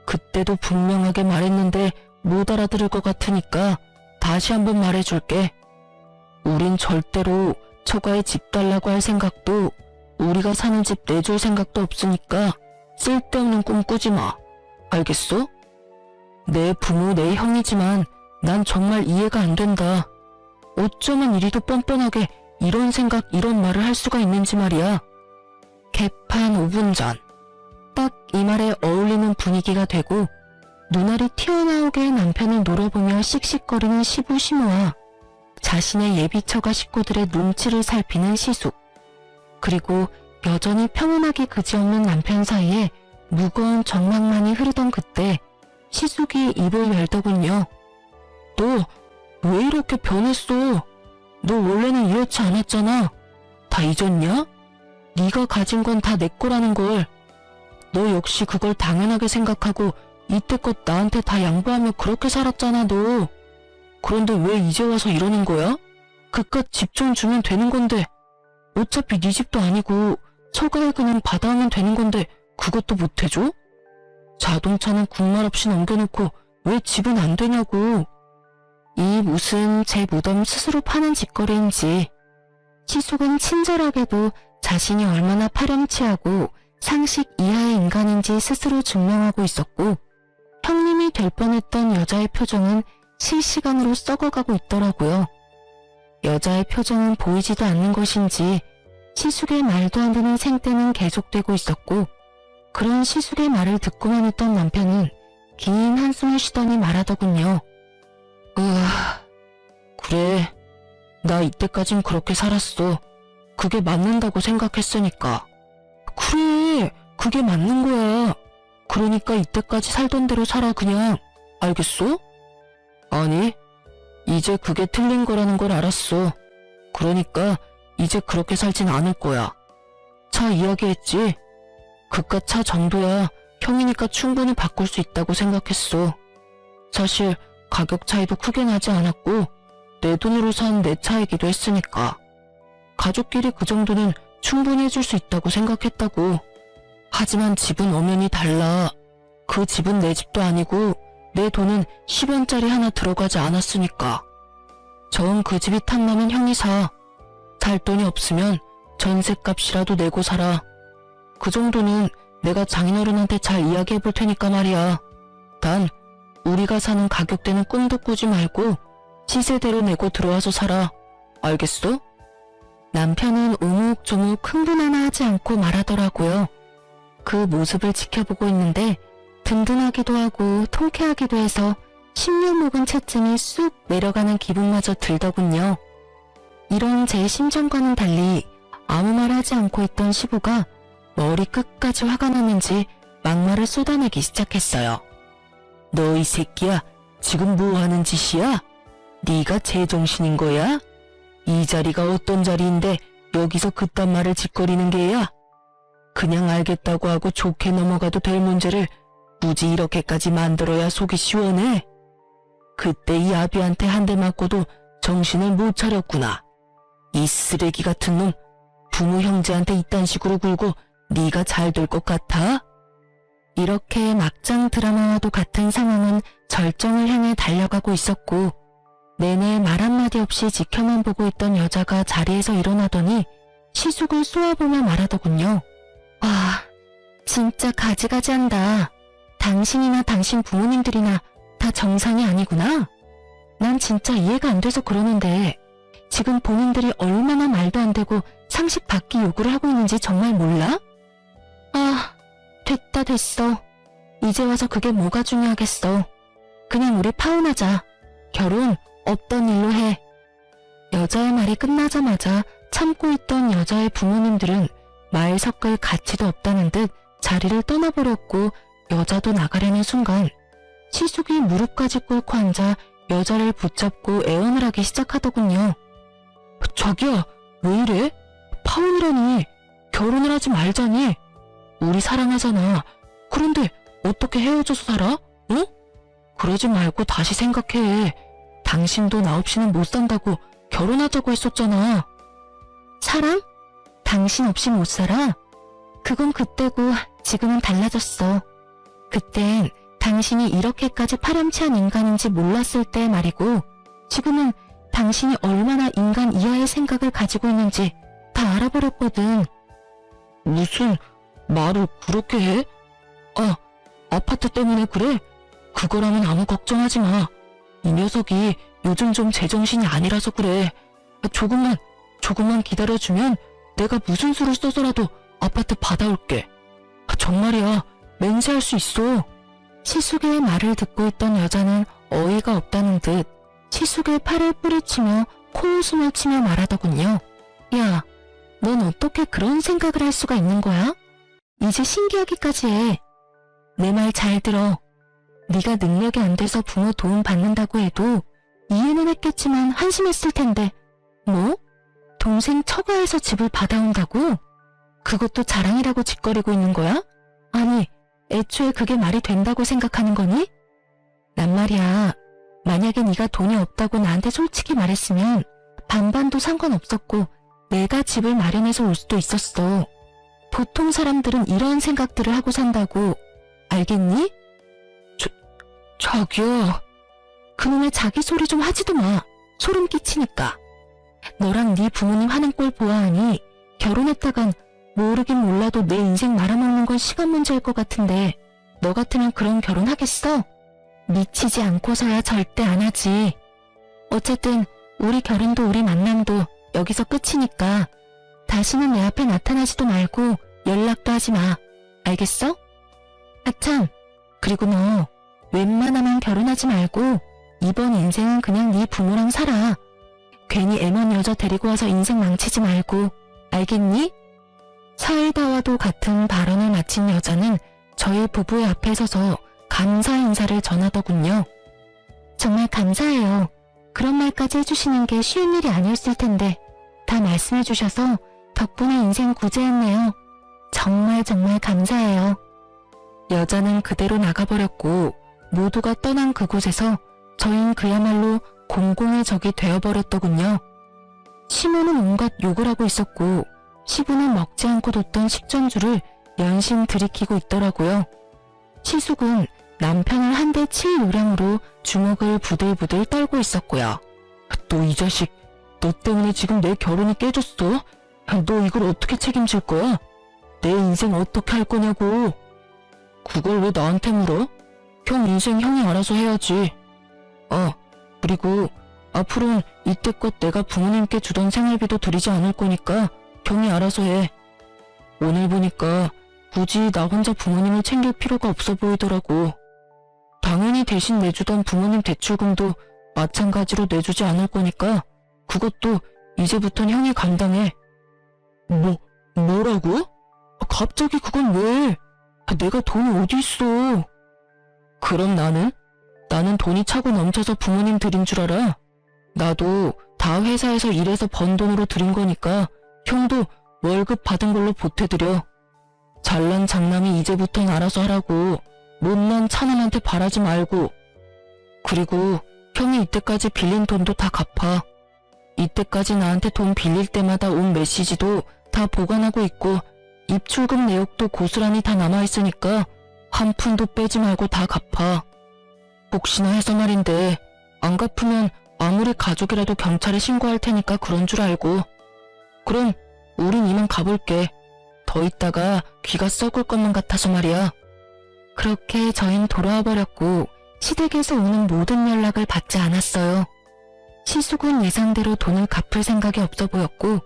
[SPEAKER 1] 그때도 분명하게 말했는데 못 알아들을 것 같으니까 다시 한번 말해줄게. 우린 절대로 처가에 집 달라고 할 생각도 우리가 사는 집 내줄 생각도 없으니까 쓸데없는 꿈 꾸지 마. 알겠어? 내 부모, 내 형이지만 난 정말 이해가 안 된다. 어쩌면 이리도 뻔뻔하게 이런 생각, 이런 말을 할 수가 있는지 말이야. 개판 5분 전. 딱 이 말에 어울리는 분위기가 되고 눈알이 튀어나오게 남편을 노려보며 씩씩거리는 시부 시모와 자신의 예비처가 식구들의 눈치를 살피는 시숙. 그리고 여전히 평온하기 그지없는 남편 사이에 무거운 정막만이 흐르던 그때 시숙이 입을 열더군요. 너 왜 이렇게 변했어? 너 원래는 이렇지 않았잖아. 다 잊었냐? 네가 가진 건 다 내 거라는 걸. 너 역시 그걸 당연하게 생각하고 이때껏 나한테 다 양보하며 그렇게 살았잖아 너. 그런데 왜 이제 와서 이러는 거야? 그깟 집 좀 주면 되는 건데 어차피 네 집도 아니고 처가에 그냥 받아오면 되는 건데 그것도 못 해줘? 자동차는 국말 없이 넘겨놓고 왜 집은 안 되냐고. 이 무슨 제 무덤 스스로 파는 짓거리인지. 시숙은 친절하게도 자신이 얼마나 파렴치하고 상식 이하의 인간인지 스스로 증명하고 있었고, 형님이 될 뻔했던 여자의 표정은 실시간으로 썩어가고 있더라고요. 여자의 표정은 보이지도 않는 것인지 시숙의 말도 안 되는 생떼는 계속되고 있었고, 그런 시숙의 말을 듣고만 있던 남편은 긴 한숨을 쉬더니 말하더군요. 그래. 나 이때까진 그렇게 살았어. 그게 맞는다고 생각했으니까. 그래, 그게 맞는 거야. 그러니까 이때까지 살던 대로 살아 그냥. 알겠어? 아니, 이제 그게 틀린 거라는 걸 알았어. 그러니까 이제 그렇게 살진 않을 거야. 차 이야기했지? 그깟 차 정도야 형이니까 충분히 바꿀 수 있다고 생각했어. 사실 가격 차이도 크게 나지 않았고 내 돈으로 산 내 차이기도 했으니까. 가족끼리 그 정도는 충분히 해줄 수 있다고 생각했다고. 하지만 집은 엄연히 달라. 그 집은 내 집도 아니고 내 돈은 10원짜리 하나 들어가지 않았으니까. 정 그 집이 탐나면 형이 사. 살 돈이 없으면 전셋값이라도 내고 살아. 그 정도는 내가 장인어른한테 잘 이야기해 볼 테니까 말이야. 단 우리가 사는 가격대는 꿈도 꾸지 말고 시세대로 내고 들어와서 살아. 알겠어? 남편은 오목조목 흥분 하나 하지 않고 말하더라고요. 그 모습을 지켜보고 있는데 든든하기도 하고 통쾌하기도 해서 10년 묵은 채증이 쑥 내려가는 기분마저 들더군요. 이런 제 심정과는 달리 아무 말 하지 않고 있던 시부가 머리 끝까지 화가 나는지 막말을 쏟아내기 시작했어요. 너 이 새끼야, 지금 뭐 하는 짓이야? 네가 제정신인 거야? 이 자리가 어떤 자리인데 여기서 그딴 말을 짓거리는 게야? 그냥 알겠다고 하고 좋게 넘어가도 될 문제를 굳이 이렇게까지 만들어야 속이 시원해? 그때 이 아비한테 한 대 맞고도 정신을 못 차렸구나. 이 쓰레기 같은 놈, 부모 형제한테 이딴 식으로 굴고 네가 잘 될 것 같아? 이렇게 막장 드라마와도 같은 상황은 절정을 향해 달려가고 있었고, 내내 말 한마디 없이 지켜만 보고 있던 여자가 자리에서 일어나더니 시숙을 쏘아보며 말하더군요. 와, 진짜 가지가지한다. 당신이나 당신 부모님들이나 다 정상이 아니구나. 난 진짜 이해가 안 돼서 그러는데 지금 본인들이 얼마나 말도 안 되고 상식 밖의 요구를 하고 있는지 정말 몰라? 아, 됐다 됐어. 이제 와서 그게 뭐가 중요하겠어. 그냥 우리 파혼하자. 결혼 없던 일로 해. 여자의 말이 끝나자마자 참고 있던 여자의 부모님들은 말 섞을 가치도 없다는 듯 자리를 떠나버렸고, 여자도 나가려는 순간 시숙이 무릎까지 꿇고 앉아 여자를 붙잡고 애원을 하기 시작하더군요. 자기야, 왜 이래? 파혼이라니. 결혼을 하지 말자니. 우리 사랑하잖아. 그런데 어떻게 헤어져서 살아? 응? 그러지 말고 다시 생각해. 당신도 나 없이는 못 산다고 결혼하자고 했었잖아. 사랑? 당신 없이 못 살아? 그건 그때고 지금은 달라졌어. 그땐 당신이 이렇게까지 파렴치한 인간인지 몰랐을 때 말이고, 지금은 당신이 얼마나 인간 이하의 생각을 가지고 있는지 다 알아버렸거든. 무슨 말을 그렇게 해? 아, 아파트 때문에 그래? 그거라면 아무 걱정하지 마. 이 녀석이 요즘 좀 제정신이 아니라서 그래. 조금만 기다려주면 내가 무슨 수를 써서라도 아파트 받아올게. 정말이야, 맹세할 수 있어. 시숙의 말을 듣고 있던 여자는 어이가 없다는 듯 시숙의 팔을 뿌리치며 코웃음을 치며 말하더군요. 야, 넌 어떻게 그런 생각을 할 수가 있는 거야? 이제 신기하기까지 해. 내 말 잘 들어. 네가 능력이 안 돼서 부모 도움 받는다고 해도 이해는 했겠지만 한심했을 텐데. 뭐? 동생 처가에서 집을 받아온다고? 그것도 자랑이라고 짓거리고 있는 거야? 아니, 애초에 그게 말이 된다고 생각하는 거니? 난 말이야, 만약에 네가 돈이 없다고 나한테 솔직히 말했으면 반반도 상관없었고 내가 집을 마련해서 올 수도 있었어. 보통 사람들은 이런 생각들을 하고 산다고. 알겠니? 자기야. 그놈의 자기 소리 좀 하지도 마. 소름 끼치니까. 너랑 네 부모님 하는 꼴 보아하니 결혼했다간 모르긴 몰라도 내 인생 말아먹는 건 시간 문제일 것 같은데 너 같으면 그런 결혼 하겠어? 미치지 않고서야 절대 안 하지. 어쨌든 우리 결혼도 우리 만남도 여기서 끝이니까 다시는 내 앞에 나타나지도 말고 연락도 하지 마. 알겠어? 아참, 그리고 너 웬만하면 결혼하지 말고 이번 인생은 그냥 네 부모랑 살아. 괜히 애먼 여자 데리고 와서 인생 망치지 말고. 알겠니? 사이다와도 같은 발언을 마친 여자는 저희 부부의 앞에 서서 감사 인사를 전하더군요. 정말 감사해요. 그런 말까지 해주시는 게 쉬운 일이 아니었을 텐데 다 말씀해 주셔서 덕분에 인생 구제했네요. 정말 감사해요. 여자는 그대로 나가버렸고 모두가 떠난 그곳에서 저흰 그야말로 공공의 적이 되어버렸더군요. 시모는 온갖 욕을 하고 있었고 시부는 먹지 않고 뒀던 식전주를 연신 들이키고 있더라고요. 시숙은 남편을 한 대 칠 요량으로 주먹을 부들부들 떨고 있었고요. 너 이 자식, 너 때문에 지금 내 결혼이 깨졌어? 너 이걸 어떻게 책임질 거야? 내 인생 어떻게 할 거냐고. 그걸 왜 나한테 물어? 형 인생 형이 알아서 해야지. 그리고 앞으로는 이때껏 내가 부모님께 주던 생활비도 드리지 않을 거니까 형이 알아서 해. 오늘 보니까 굳이 나 혼자 부모님을 챙길 필요가 없어 보이더라고. 당연히 대신 내주던 부모님 대출금도 마찬가지로 내주지 않을 거니까 그것도 이제부턴 형이 감당해. 뭐라고? 갑자기 그건 왜? 내가 돈이 어디 있어? 그럼 나는 돈이 차고 넘쳐서 부모님 드린 줄 알아? 나도 다 회사에서 일해서 번 돈으로 드린 거니까 형도 월급 받은 걸로 보태드려. 잘난 장남이 이제부턴 알아서 하라고. 못난 차남한테 바라지 말고. 그리고 형이 이때까지 빌린 돈도 다 갚아. 이때까지 나한테 돈 빌릴 때마다 온 메시지도 다 보관하고 있고 입출금 내역도 고스란히 다 남아있으니까 한 푼도 빼지 말고 다 갚아. 혹시나 해서 말인데 안 갚으면 아무리 가족이라도 경찰에 신고할 테니까 그런 줄 알고. 그럼 우린 이만 가볼게. 더 있다가 귀가 썩을 것만 같아서 말이야. 그렇게 저흰 돌아와 버렸고 시댁에서 오는 모든 연락을 받지 않았어요. 시숙은 예상대로 돈을 갚을 생각이 없어 보였고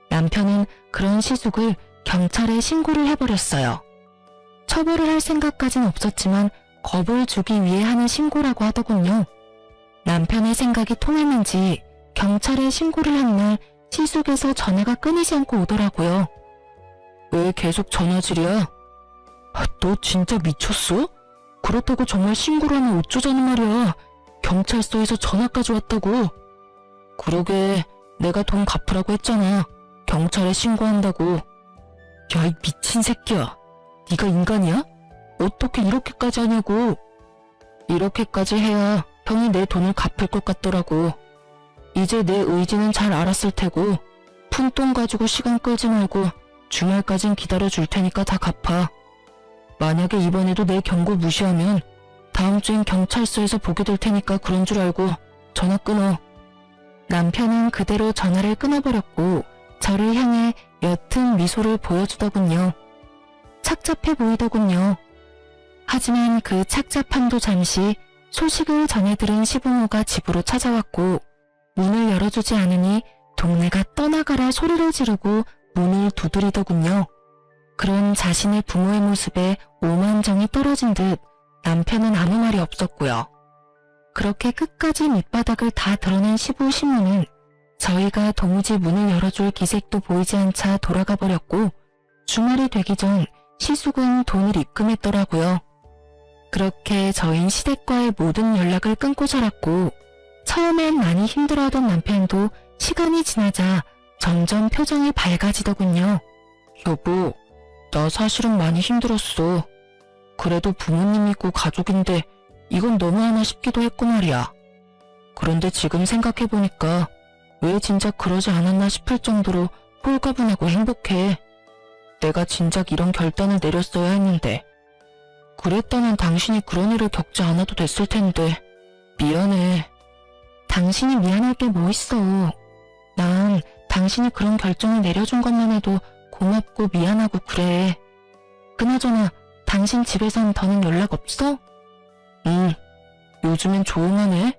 [SPEAKER 1] 남편은 그런 시숙을 경찰에 신고를 해버렸어요. 처벌을 할 생각까진 없었지만 겁을 주기 위해 하는 신고라고 하더군요. 남편의 생각이 통했는지 경찰에 신고를 한 날 시숙에서 전화가 끊이지 않고 오더라고요. 왜 계속 전화질이야? 너 진짜 미쳤어? 그렇다고 정말 신고를 하면 어쩌자는 말이야. 경찰서에서 전화까지 왔다고. 그러게 내가 돈 갚으라고 했잖아. 경찰에 신고한다고. 야, 이 미친 새끼야. 네가 인간이야? 어떻게 이렇게까지 하냐고. 이렇게까지 해야 형이 내 돈을 갚을 것 같더라고. 이제 내 의지는 잘 알았을 테고 푼돈 가지고 시간 끌지 말고 주말까진 기다려줄 테니까 다 갚아. 만약에 이번에도 내 경고 무시하면 다음 주엔 경찰서에서 보게 될 테니까 그런 줄 알고 전화 끊어. 남편은 그대로 전화를 끊어버렸고 저를 향해 옅은 미소를 보여주더군요. 착잡해 보이더군요. 하지만 그 착잡함도 잠시 소식을 전해 들은 시부모가 집으로 찾아왔고 문을 열어주지 않으니 동네가 떠나가라 소리를 지르고 문을 두드리더군요. 그런 자신의 부모의 모습에 오만정이 떨어진 듯 남편은 아무 말이 없었고요. 그렇게 끝까지 밑바닥을 다 드러낸 시부 시모는 저희가 도무지 문을 열어줄 기색도 보이지 않자 돌아가 버렸고 주말이 되기 전 시숙은 돈을 입금했더라고요. 그렇게 저흰 시댁과의 모든 연락을 끊고 살았고 처음엔 많이 힘들어하던 남편도 시간이 지나자 점점 표정이 밝아지더군요. 여보, 나 사실은 많이 힘들었어. 그래도 부모님이고 가족인데 이건 너무하나 싶기도 했고 말이야. 그런데 지금 생각해보니까 왜 진작 그러지 않았나 싶을 정도로 홀가분하고 행복해. 내가 진작 이런 결단을 내렸어야 했는데. 그랬다면 당신이 그런 일을 겪지 않아도 됐을 텐데. 미안해. 당신이 미안할 게 뭐 있어. 난 당신이 그런 결정을 내려준 것만 해도 고맙고 미안하고 그래. 그나저나 당신 집에선 더는 연락 없어? 응, 요즘엔 조용하네.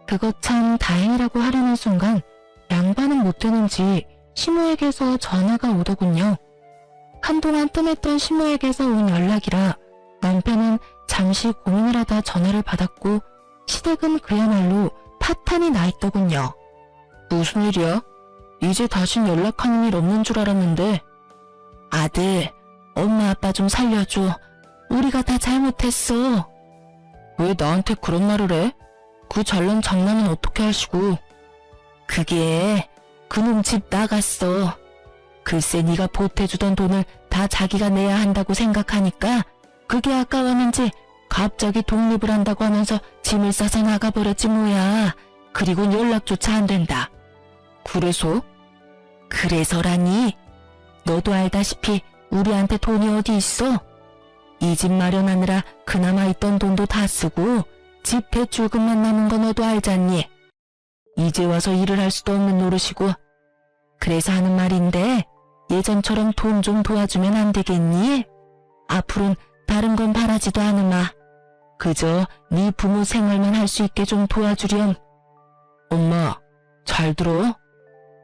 [SPEAKER 1] 그거 참 다행이라고 하려는 순간 양반은 못 되는지 시모에게서 전화가 오더군요. 한동안 뜸했던 시모에게서 온 연락이라 남편은 잠시 고민을 하다 전화를 받았고 시댁은 그야말로 파탄이 나 있더군요. 무슨 일이야? 이제 다신 연락하는 일 없는 줄 알았는데. 아들, 엄마 아빠 좀 살려줘. 우리가 다 잘못했어. 왜 나한테 그런 말을 해? 그 잘난 장남은 어떻게 하시고. 그게 그놈 집 나갔어. 글쎄 네가 보태주던 돈을 다 자기가 내야 한다고 생각하니까 그게 아까웠는지 갑자기 독립을 한다고 하면서 짐을 싸서 나가버렸지 뭐야. 그리곤 연락조차 안 된다. 그래서? 그래서라니? 너도 알다시피 우리한테 돈이 어디 있어? 이 집 마련하느라 그나마 있던 돈도 다 쓰고 집 대출금만 남은 거 너도 알잖니? 이제 와서 일을 할 수도 없는 노릇이고. 그래서 하는 말인데 예전처럼 돈 좀 도와주면 안 되겠니? 앞으론 다른 건 바라지도 않으마. 그저 네 부모 생활만 할 수 있게 좀 도와주렴. 엄마, 잘 들어?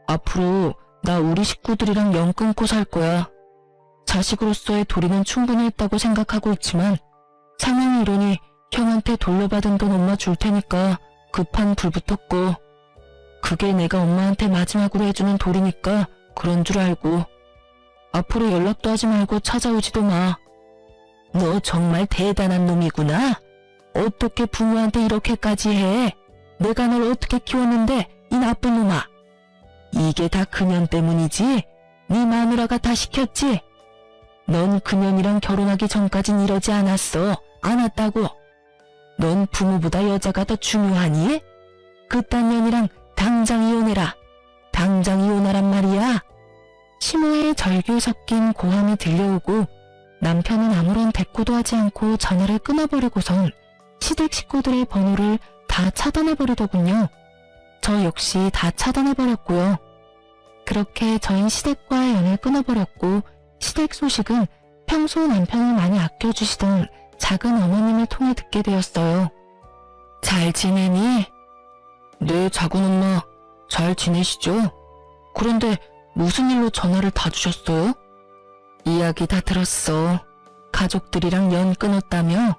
[SPEAKER 1] 앞으로 나 우리 식구들이랑 연 끊고 살 거야. 자식으로서의 도리는 충분히 했다고 생각하고 있지만 상황이 이러니 형한테 돌려받은 돈 엄마 줄 테니까 급한 불 붙었고, 그게 내가 엄마한테 마지막으로 해주는 도리니까 그런 줄 알고 앞으로 연락도 하지 말고 찾아오지도 마. 너 정말 대단한 놈이구나. 어떻게 부모한테 이렇게까지 해? 내가 널 어떻게 키웠는데 이 나쁜 놈아. 이게 다 그년 때문이지? 네 마누라가 다 시켰지? 넌 그년이랑 결혼하기 전까진 이러지 않았다고. 넌 부모보다 여자가 더 중요하니? 그딴 년이랑 당장 이혼해라. 당장 이혼하란 말이야. 시모의 절규 섞인 고함이 들려오고 남편은 아무런 대꾸도 하지 않고 전화를 끊어버리고선 시댁 식구들의 번호를 다 차단해버리더군요. 저 역시 다 차단해버렸고요. 그렇게 저희 시댁과의 연을 끊어버렸고 시댁 소식은 평소 남편을 많이 아껴주시던 작은 어머님을 통해 듣게 되었어요. 잘 지내니? 네, 작은 엄마. 잘 지내시죠? 그런데 무슨 일로 전화를 다 주셨어요? 이야기 다 들었어. 가족들이랑 연 끊었다며?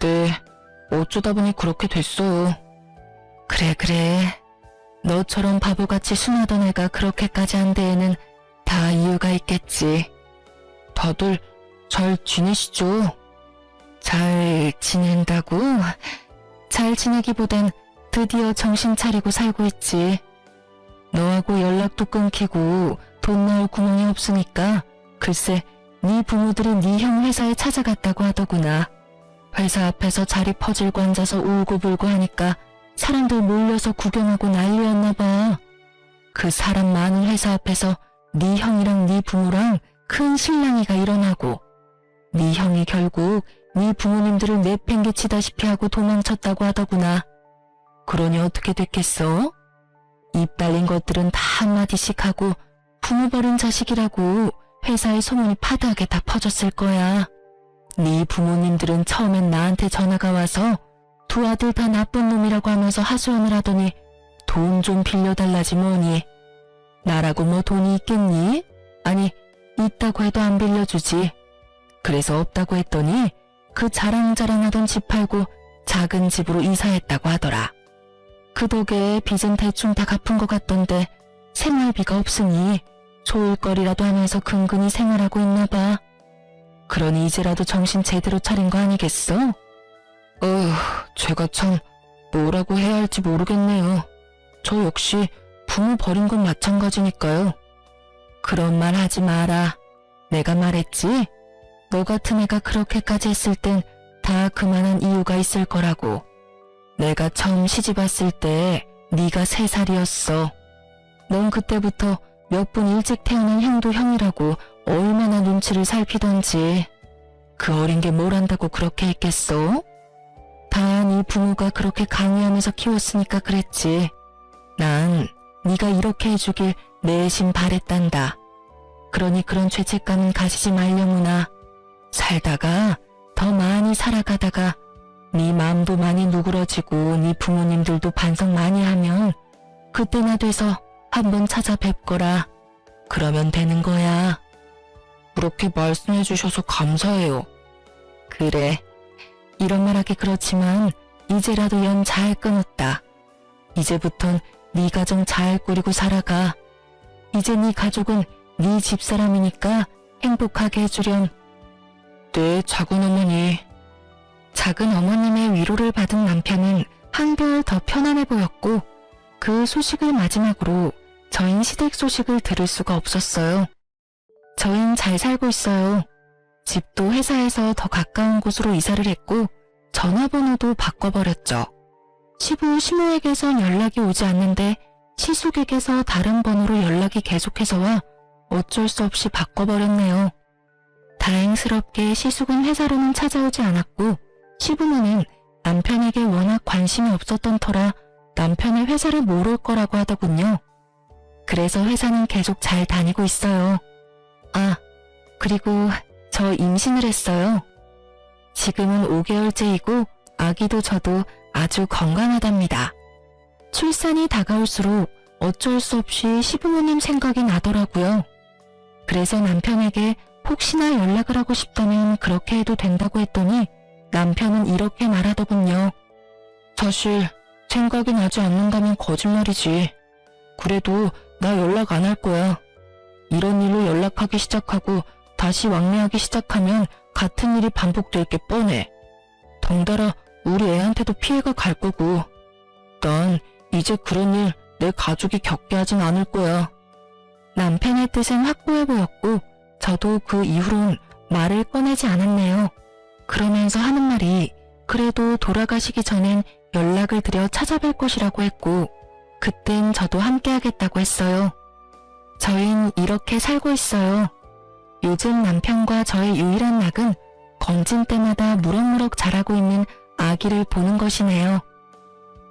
[SPEAKER 1] 네, 어쩌다 보니 그렇게 됐어요. 그래. 너처럼 바보같이 순하던 애가 그렇게까지 한 데에는 다 이유가 있겠지. 다들 잘 지내시죠? 잘 지낸다고? 잘 지내기보단 드디어 정신 차리고 살고 있지. 너하고 연락도 끊기고 돈 나올 구멍이 없으니까 글쎄 네 부모들이 네 형 회사에 찾아갔다고 하더구나. 회사 앞에서 자리 퍼질고 앉아서 울고불고 하니까 사람들 몰려서 구경하고 난리였나 봐. 그 사람 많은 회사 앞에서 네 형이랑 네 부모랑 큰 실랑이가 일어나고 네 형이 결국 네 부모님들을 내팽개치다시피 하고 도망쳤다고 하더구나. 그러니 어떻게 됐겠어? 입 달린 것들은 다 한마디씩 하고 부모 버린 자식이라고 회사의 소문이 파다하게 다 퍼졌을 거야. 네 부모님들은 처음엔 나한테 전화가 와서 두 아들 다 나쁜 놈이라고 하면서 하소연을 하더니 돈 좀 빌려달라지 뭐니. 나라고 뭐 돈이 있겠니? 아니, 있다고 해도 안 빌려주지. 그래서 없다고 했더니 그 자랑자랑하던 집 팔고 작은 집으로 이사했다고 하더라. 그 덕에 빚은 대충 다 갚은 것 같던데 생활비가 없으니 소일거리라도 하면서 근근히 생활하고 있나 봐. 그러니 이제라도 정신 제대로 차린 거 아니겠어? 제가 참 뭐라고 해야 할지 모르겠네요. 저 역시 부모 버린 건 마찬가지니까요. 그런 말 하지 마라. 내가 말했지? 너 같은 애가 그렇게까지 했을 땐 다 그만한 이유가 있을 거라고. 내가 처음 시집 왔을 때 네가 3살이었어. 넌 그때부터 몇 분 일찍 태어난 형도 형이라고 얼마나 눈치를 살피던지. 그 어린 게 뭘 안다고 그렇게 했겠어? 다 네 부모가 그렇게 강요하면서 키웠으니까 그랬지. 난 네가 이렇게 해주길 내심 바랬단다. 그러니 그런 죄책감은 가지지 말려무나. 살다가 더 많이 살아가다가 네 마음도 많이 누그러지고 네 부모님들도 반성 많이 하면 그때나 돼서 한번 찾아뵙거라. 그러면 되는 거야. 그렇게 말씀해 주셔서 감사해요. 그래. 이런 말하기 그렇지만 이제라도 연 잘 끊었다. 이제부턴 네 가정 잘 꾸리고 살아가. 이제 네 가족은 네 집사람이니까 행복하게 해주렴. 네, 작은 어머니. 작은 어머님의 위로를 받은 남편은 한결 더 편안해 보였고 그 소식을 마지막으로 저흰 시댁 소식을 들을 수가 없었어요. 저흰 잘 살고 있어요. 집도 회사에서 더 가까운 곳으로 이사를 했고 전화번호도 바꿔버렸죠. 시부 시모에게선 연락이 오지 않는데 시숙에게서 다른 번호로 연락이 계속해서 와 어쩔 수 없이 바꿔버렸네요. 다행스럽게 시숙은 회사로는 찾아오지 않았고 시부모는 남편에게 워낙 관심이 없었던 터라 남편의 회사를 모를 거라고 하더군요. 그래서 회사는 계속 잘 다니고 있어요. 아, 그리고 저 임신을 했어요. 지금은 5개월째이고 아기도 저도 아주 건강하답니다. 출산이 다가올수록 어쩔 수 없이 시부모님 생각이 나더라고요. 그래서 남편에게 혹시나 연락을 하고 싶다면 그렇게 해도 된다고 했더니 남편은 이렇게 말하더군요. 사실 생각이 나지 않는다면 거짓말이지. 그래도 나 연락 안 할 거야. 이런 일로 연락하기 시작하고 다시 왕래하기 시작하면 같은 일이 반복될 게 뻔해. 덩달아 우리 애한테도 피해가 갈 거고. 난 이제 그런 일 내 가족이 겪게 하진 않을 거야. 남편의 뜻은 확고해 보였고 저도 그 이후론 말을 꺼내지 않았네요. 그러면서 하는 말이 그래도 돌아가시기 전엔 연락을 드려 찾아뵐 것이라고 했고 그땐 저도 함께 하겠다고 했어요. 저흰 이렇게 살고 있어요. 요즘 남편과 저의 유일한 낙은 건진 때마다 무럭무럭 자라고 있는 아기를 보는 것이네요.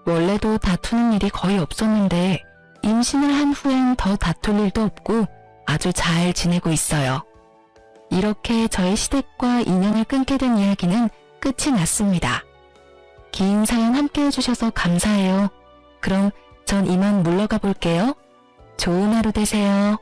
[SPEAKER 1] 원래도 다투는 일이 거의 없었는데 임신을 한 후엔 더 다툴 일도 없고 아주 잘 지내고 있어요. 이렇게 저의 시댁과 인연을 끊게 된 이야기는 끝이 났습니다. 긴 사연 함께 해주셔서 감사해요. 그럼 전 이만 물러가 볼게요. 좋은 하루 되세요.